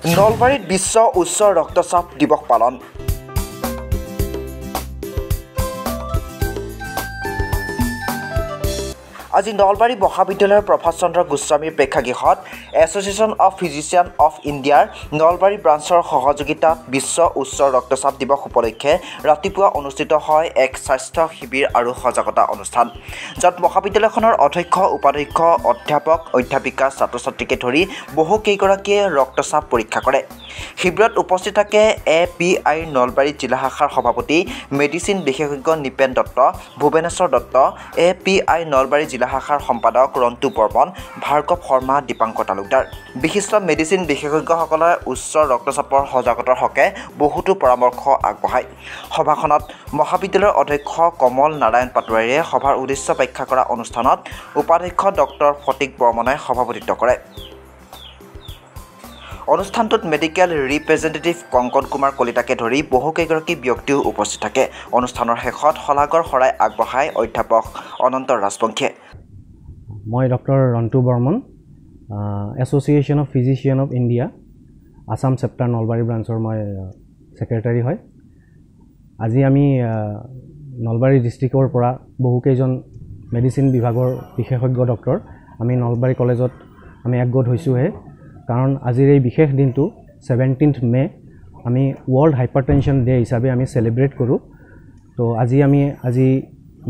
নলবাৰীত বিশ্ব উচ্চ ৰক্তচাপ দিৱস পালন। আজি নলবাৰী মহাবিদ্যালয়ৰ প্ৰভাষ চন্দ্ৰ গোস্বামীৰ প্ৰেক্ষাগৃহত এছ'চিয়েশ্যন অফ ফিজিচিয়ান অফ ইণ্ডিয়াৰ নলবাৰী ব্ৰাঞ্চৰ সহযোগিতাত বিশ্ব উচ্চ ৰক্তচাপ দিৱস উপলক্ষে ৰাতিপুৱা অনুষ্ঠিত হয় এক স্বাস্থ্য শিবিৰ আৰু সজাগতা অনুষ্ঠান, য'ত মহাবিদ্যালয়খনৰ অধ্যক্ষ, উপাধ্যক্ষ, অধ্যাপক, অধ্যাপিকা, ছাত্ৰ ছাত্ৰীকে ধৰি বহুকেইগৰাকীয়ে ৰক্তচাপ পৰীক্ষা কৰে। শিবিৰত উপস্থিত থাকে API নলবাৰী জিলা শাখাৰ সভাপতি মেডিচিন বিশেষজ্ঞ নিপেন দত্ত, ভুৱনেশ্বৰ দত্ত, API নলবাৰী জিলা শাখাৰ সম্পাদক ৰন্তু বৰ্মন, ভাৰ্গৱ শৰ্মা, দীপাংকৰ তালুকদাৰ। বিশিষ্ট মেডিচিন বিশেষজ্ঞসকলে উচ্চ ৰক্তচাপৰ সজাগতাৰ হকে বহুতো পৰামৰ্শ আগবঢ়ায়। সভাখনত মহাবিদ্যালয়ৰ অধ্যক্ষ কমল নাৰায়ণ পাটোৱাৰীয়ে সভাৰ উদ্দেশ্য ব্যাখ্যা কৰা অনুষ্ঠানত উপাধ্যক্ষ ডক্টৰ ফটিক বৰ্মনে সভাপতিত্ব কৰে। অনুষ্ঠানটোত মেডিকেল ৰিপ্ৰেজেণ্টেটিভ কংকন কুমাৰ কলিতাকে ধৰি বহুকেইগৰাকী ব্যক্তিও উপস্থিত থাকে। অনুষ্ঠানৰ শেষত শলাগৰ শৰাই আগবঢ়ায় অধ্যাপক অনন্ত ৰাজবংশীয়ে। মই doctor Rantu Barman, association of physician of India Assam chapter Nalbari ব্ৰাঞ্চৰ মই ছেক্ৰেটাৰী হয়। আজি আমি নলবাৰী ডিষ্ট্ৰিক্টৰ পৰা বহুকেইজন মেডিচিন বিভাগৰ বিশেষজ্ঞ ডক্টৰ আমি নলবাৰী কলেজত আমি একগোট হৈছোঁহে, কাৰণ আজিৰ এই বিশেষ দিনটো 17 মে আমি ৱৰ্ল্ড হাইপাৰটেনশ্যন ডে হিচাপে আমি চেলিব্ৰেট কৰোঁ। তো আজি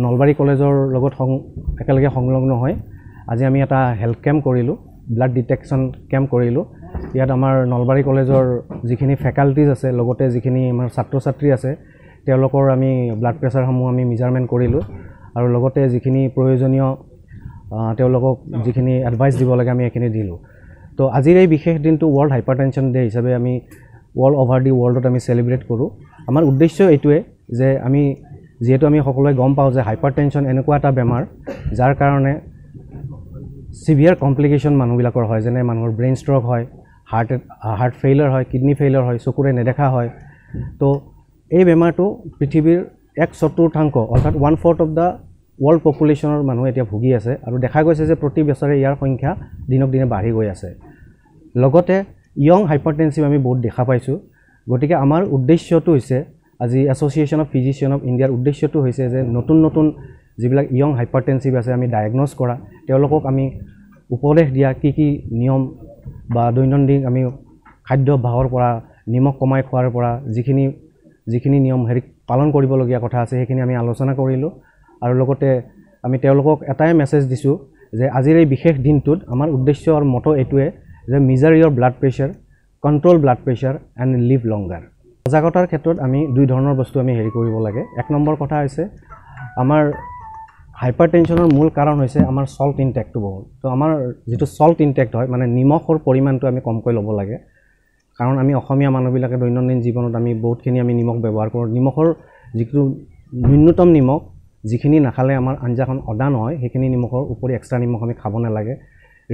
নলবাৰী কলেজৰ লগত একেলগে সংলগ্ন হৈ আজি আমি এটা হেল্থ কেম্প কৰিলোঁ, ব্লাড ডিটেকশ্যন কেম্প কৰিলোঁ। ইয়াত আমাৰ নলবাৰী কলেজৰ যিখিনি ফেকাল্টিজ আছে, লগতে যিখিনি আমাৰ ছাত্ৰ ছাত্ৰী আছে, তেওঁলোকৰ আমি ব্লাড প্ৰেছাৰসমূহ আমি মেজাৰমেণ্ট কৰিলোঁ, আৰু লগতে যিখিনি প্ৰয়োজনীয় তেওঁলোকক যিখিনি এডভাইচ দিব লাগে আমি এইখিনি দিলোঁ। তো আজিৰ এই বিশেষ দিনটো ৱৰ্ল্ড হাইপাৰটেনশ্যন ডে হিচাপে আমি ৱৰ্ল্ড অভাৰ দি ৱৰ্ল্ডত আমি চেলিব্ৰেট কৰোঁ। আমাৰ উদ্দেশ্য এইটোৱে যে যিহেতু আমি সকলোৱে গম পাওঁ যে হাইপাৰটেনশ্যন এনেকুৱা এটা বেমাৰ যাৰ কাৰণে চিভিয়াৰ কমপ্লিকেশ্যন মানুহবিলাকৰ হয়, যেনে মানুহৰ ব্ৰেইন ষ্ট্ৰক হয়, হাৰ্ট ফেইলাৰ হয়, কিডনি ফেইলাৰ হয়, চকুৰে নেদেখা হয়। তো এই বেমাৰটো পৃথিৱীৰ 1/4 অৰ্থাৎ 1/4 অফ দ্য ৱৰ্ল্ড পপুলেশ্যনৰ মানুহ এতিয়া ভুগি আছে, আৰু দেখা গৈছে যে প্ৰতি বছৰে ইয়াৰ সংখ্যা দিনক দিনে বাঢ়ি গৈ আছে। লগতে য়ং হাইপাৰটেনছিভ আমি বহুত দেখা পাইছোঁ। গতিকে আমাৰ উদ্দেশ্যটো হৈছে, আজি এছ'চিয়েশ্যন অফ ফিজিচিয়ান অফ ইণ্ডিয়াৰ উদ্দেশ্যটো হৈছে যে নতুন যিবিলাক য়ং হাইপাৰটেনছিভ আছে আমি ডায়েগন'জ কৰা, তেওঁলোকক আমি উপদেশ দিয়া কি নিয়ম বা দৈনন্দিন আমি খাদ্যাভ্যাসৰ পৰা, নিমখ কমাই খোৱাৰ পৰা যিখিনি নিয়ম পালন কৰিবলগীয়া কথা আছে সেইখিনি আমি আলোচনা কৰিলোঁ। আৰু লগতে আমি তেওঁলোকক এটাই মেছেজ দিছোঁ যে আজিৰ এই বিশেষ দিনটোত আমাৰ উদ্দেশ্য আৰু মটো এইটোৱে যে measure your blood pressure, control blood pressure and live longer. সজাগতাৰ ক্ষেত্ৰত আমি দুই ধৰণৰ বস্তু আমি কৰিব লাগে। এক নম্বৰ কথা হৈছে, আমাৰ হাইপাৰটেনশ্যনৰ মূল কাৰণ হৈছে আমাৰ চল্ট ইনটেকটো বহুত। তো আমাৰ যিটো চল্ট ইনটেক্ট হয়, মানে নিমখৰ পৰিমাণটো আমি কমকৈ ল'ব লাগে, কাৰণ আমি অসমীয়া মানুহবিলাকে দৈনন্দিন জীৱনত আমি বহুতখিনি আমি নিমখ ব্যৱহাৰ কৰোঁ। নিমখৰ যিটো ন্যূনতম নিমখ, যিখিনি নাখালে আমাৰ আঞ্জাখন অদা নহয়, সেইখিনি নিমখৰ উপৰি এক্সট্ৰা নিমখ আমি খাব নালাগে।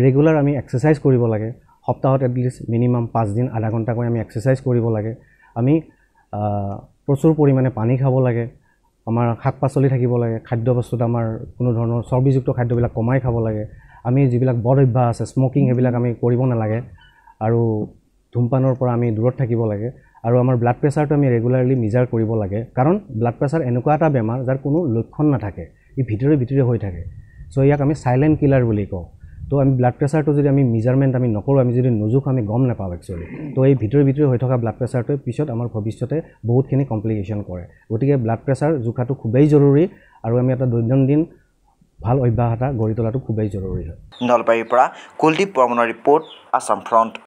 ৰেগুলাৰ আমি এক্সাৰচাইজ কৰিব লাগে, সপ্তাহত এটলিষ্ট মিনিমাম 5 দিন আধা ঘণ্টাকৈ আমি এক্সাৰচাইজ কৰিব লাগে। আমি প্ৰচুৰ পৰিমাণে পানী খাব লাগে, আমাৰ শাক পাচলি থাকিব লাগে, খাদ্যবস্তুত আমাৰ কোনো ধৰণৰ চৰ্বিযুক্ত খাদ্যবিলাক কমাই খাব লাগে। আমি যিবিলাক বদ অভ্যাস আছে, স্মকিং, সেইবিলাক আমি কৰিব নালাগে, আৰু ধূমপানৰ পৰা আমি দূৰত থাকিব লাগে। আৰু আমাৰ ব্লাড প্ৰেছাৰটো আমি ৰেগুলাৰলি মেজাৰ কৰিব লাগে, কাৰণ ব্লাড প্ৰেছাৰ এনেকুৱা এটা বেমাৰ যাৰ কোনো লক্ষণ নাথাকে, ই ভিতৰে হৈ থাকে। চ' ইয়াক আমি চাইলেণ্ট কিলাৰ বুলি কওঁ। তো আমি ব্লাড প্ৰেছাৰটো যদি আমি মেজাৰমেণ্ট আমি নকৰোঁ, আমি যদি নোজোখোঁ, আমি গম নাপাওঁ একচুৱেলি। তো এই ভিতৰে হৈ থকা ব্লাড প্ৰেছাৰটোৱে পিছত আমাৰ ভৱিষ্যতে বহুতখিনি কমপ্লিকেশ্যন কৰে। গতিকে ব্লাড প্ৰেছাৰ জোখাটো খুবেই জৰুৰী, আৰু আমি এটা দৈনন্দিন ভাল অভ্যাস এটা গঢ়ি তোলাটো খুবেই জৰুৰী হয়। নলবাৰীৰ পৰা কুলদীপ বৰ্মনৰ ৰিপৰ্ট, আছাম ফ্ৰণ্ট।